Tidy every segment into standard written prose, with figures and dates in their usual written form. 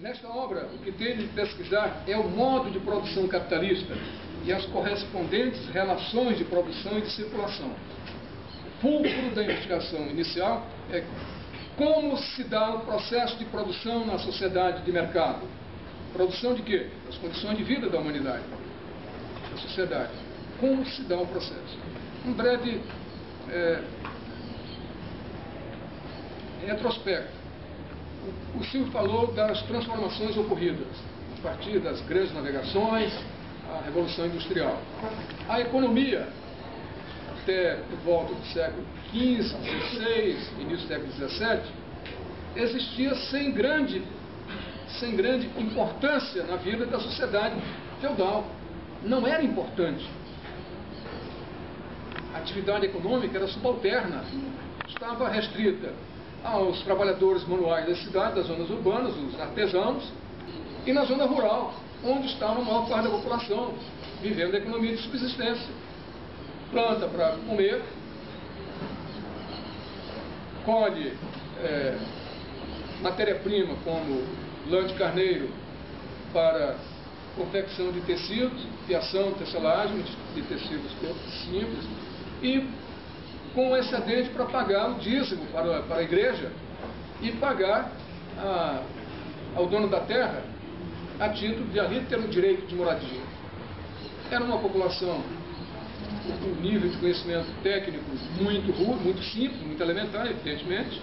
Nesta obra, o que tem de pesquisar é o modo de produção capitalista e as correspondentes relações de produção e de circulação. O fulcro da investigação inicial é como se dá o processo de produção na sociedade de mercado. Produção de quê? Das condições de vida da humanidade, da sociedade. Como se dá o processo? Um breve retrospecto. O Silvio falou das transformações ocorridas a partir das grandes navegações, a Revolução Industrial. A economia, até por volta do século XV, XVI, início do século XVII, existia sem grande importância na vida da sociedade feudal. Não era importante. A atividade econômica era subalterna, estava restrita aos trabalhadores manuais da cidade, das zonas urbanas, os artesãos, e na zona rural, onde estava a maior parte da população, vivendo a economia de subsistência. Planta para comer, colhe matéria-prima como lã de carneiro para confecção de tecidos, fiação, tecelagem de tecidos simples, e com um excedente para pagar o dízimo para a igreja e pagar ao dono da terra a título de ali ter o direito de moradia. Era uma população com um nível de conhecimento técnico muito rude, muito simples, muito elementar, evidentemente,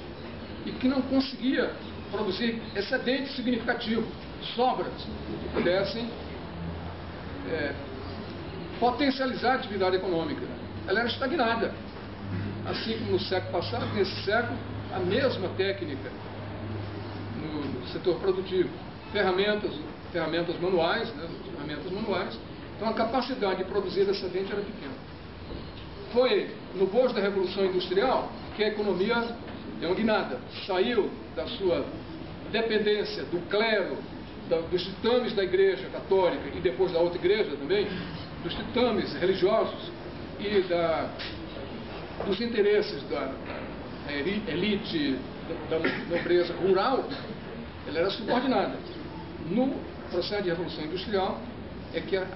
e que não conseguia produzir excedente significativo, sobras que pudessem potencializar a atividade econômica. Ela era estagnada. Assim como no século passado, nesse século, a mesma técnica no setor produtivo. Ferramentas manuais, então a capacidade de produzir excedente era pequena. Foi no bojo da Revolução Industrial que a economia deu uma guinada, saiu da sua dependência do clero, dos ditames da Igreja Católica e depois da outra igreja também, dos ditames religiosos e dos interesses da elite da nobreza rural. Ela era subordinada. No processo de Revolução Industrial é que a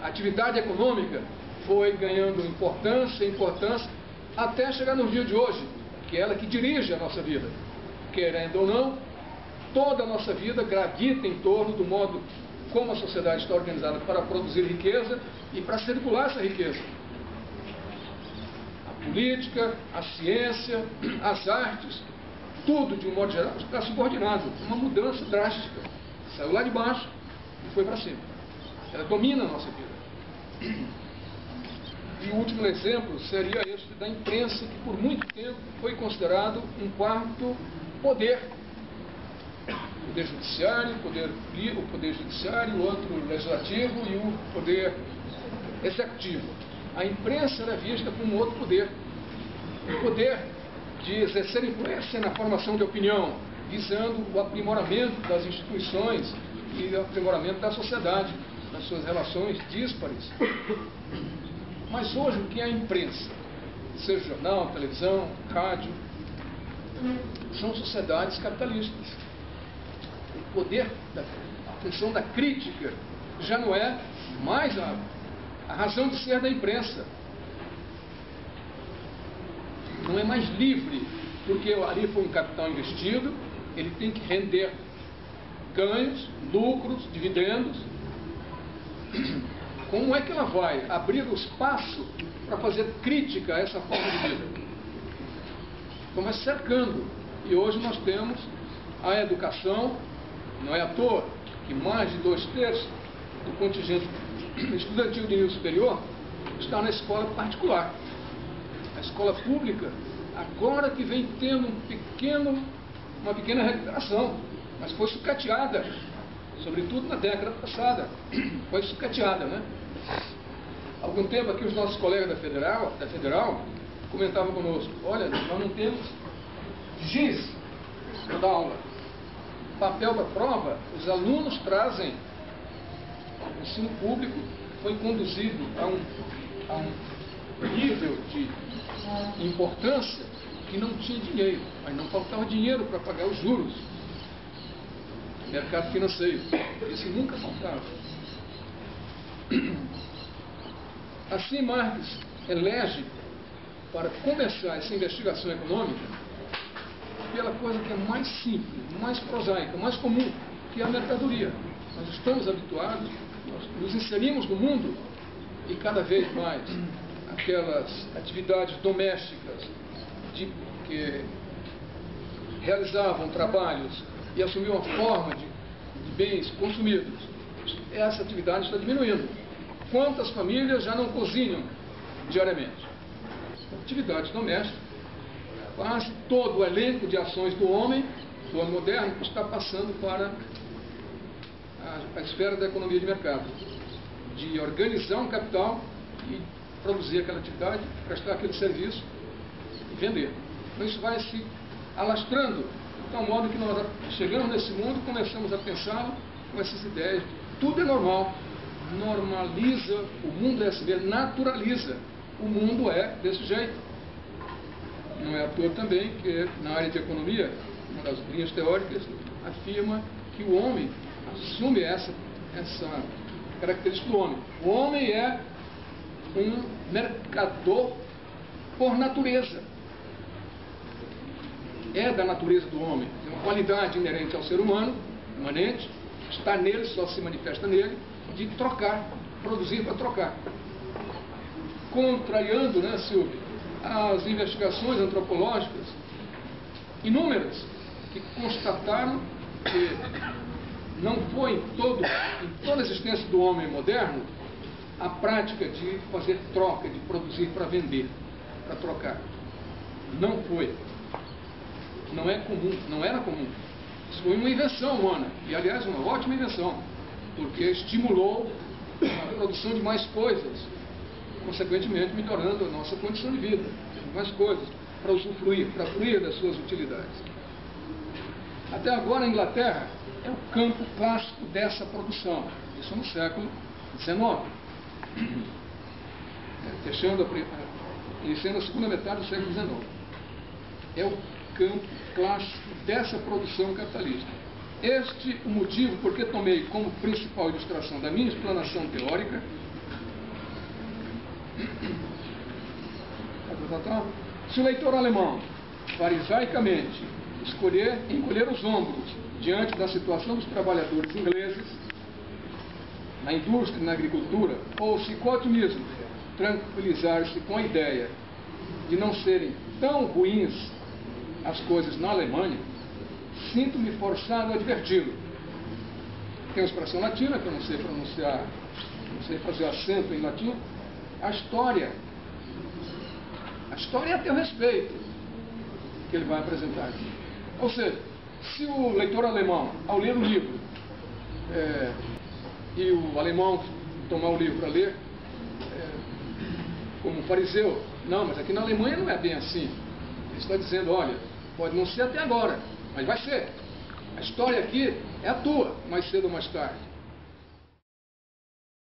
atividade econômica foi ganhando importância, até chegar no dia de hoje, que é ela que dirige a nossa vida. Querendo ou não, toda a nossa vida gravita em torno do modo como a sociedade está organizada para produzir riqueza e para circular essa riqueza. A política, a ciência, as artes, tudo de um modo geral está subordinado. Uma mudança drástica. Saiu lá de baixo e foi para cima. Ela domina a nossa vida. E o último exemplo seria este da imprensa, que por muito tempo foi considerado um quarto poder. O poder judiciário, o poder judiciário, o outro legislativo e o poder executivo. A imprensa era vista como outro poder. O poder de exercer influência na formação de opinião, visando o aprimoramento das instituições e o aprimoramento da sociedade, nas suas relações díspares. Mas hoje o que é a imprensa? Seja jornal, televisão, rádio, são sociedades capitalistas. O poder, a função da crítica já não é mais a razão de ser da imprensa. Não é mais livre, porque ali foi um capital investido, ele tem que render ganhos, lucros, dividendos. Como é que ela vai abrir o espaço para fazer crítica a essa forma de vida? Então vai cercando. E hoje nós temos a educação, não é à toa que mais de 2/3 do contingente estudantil de nível superior está na escola particular. A escola pública, agora que vem tendo uma pequena recuperação, mas foi sucateada, sobretudo na década passada. Foi sucateada, né? Há algum tempo aqui os nossos colegas da Federal comentavam conosco: olha, nós não temos giz para dar aula. Papel para prova, os alunos trazem. O ensino público foi conduzido a um nível de importância que não tinha dinheiro, mas não faltava dinheiro para pagar os juros. mercado financeiro. Isso nunca faltava. Assim, Marx elege para começar essa investigação econômica pela coisa que é mais simples, mais prosaica, mais comum, que é a mercadoria. Nós estamos habituados, nós nos inserimos no mundo e cada vez mais aquelas atividades domésticas que realizavam trabalhos e assumiam a forma de bens consumidos, essa atividade está diminuindo. Quantas famílias já não cozinham diariamente? Atividades domésticas, quase todo o elenco de ações do homem moderno, está passando para a esfera da economia de mercado, de organizar um capital e produzir aquela atividade, prestar aquele serviço e vender. Então isso vai se alastrando, de tal modo que nós chegamos nesse mundo e começamos a pensar com essas ideias. Tudo é normal, normaliza, o mundo é assim, naturaliza, o mundo é desse jeito. Não é à toa também que na área de economia, uma das linhas teóricas afirma que o homem assume essa característica do homem. O homem é um mercador por natureza. É da natureza do homem. É uma qualidade inerente ao ser humano, imanente, está nele, só se manifesta nele, de trocar, produzir para trocar. Contrariando, né, Silvio, as investigações antropológicas inúmeras que constataram que não foi em toda a existência do homem moderno a prática de fazer troca, de produzir para vender, para trocar. Não foi. Não é comum, não era comum. Isso foi uma invenção humana, e aliás uma ótima invenção, porque estimulou a produção de mais coisas, consequentemente melhorando a nossa condição de vida, mais coisas, para usufruir, para fruir das suas utilidades. Até agora a Inglaterra é o campo clássico dessa produção, isso no século XIX, fechando iniciando a segunda metade do século XIX. É o campo clássico dessa produção capitalista. Este é o motivo porque tomei como principal ilustração da minha explanação teórica se o leitor alemão farisaicamente encolher os ombros diante da situação dos trabalhadores ingleses na indústria e na agricultura, ou se com otimismo tranquilizar-se com a ideia de não serem tão ruins as coisas na Alemanha, sinto-me forçado a adverti-lo. Tem uma expressão latina que eu não sei pronunciar, não sei fazer acento em latim. A história é a teu respeito que ele vai apresentar aqui. Ou seja, se o leitor alemão, ao ler o livro, e o alemão tomar o livro para ler, como um fariseu, não, mas aqui na Alemanha não é bem assim. Ele está dizendo, olha, pode não ser até agora, mas vai ser. A história aqui é a tua, mais cedo ou mais tarde.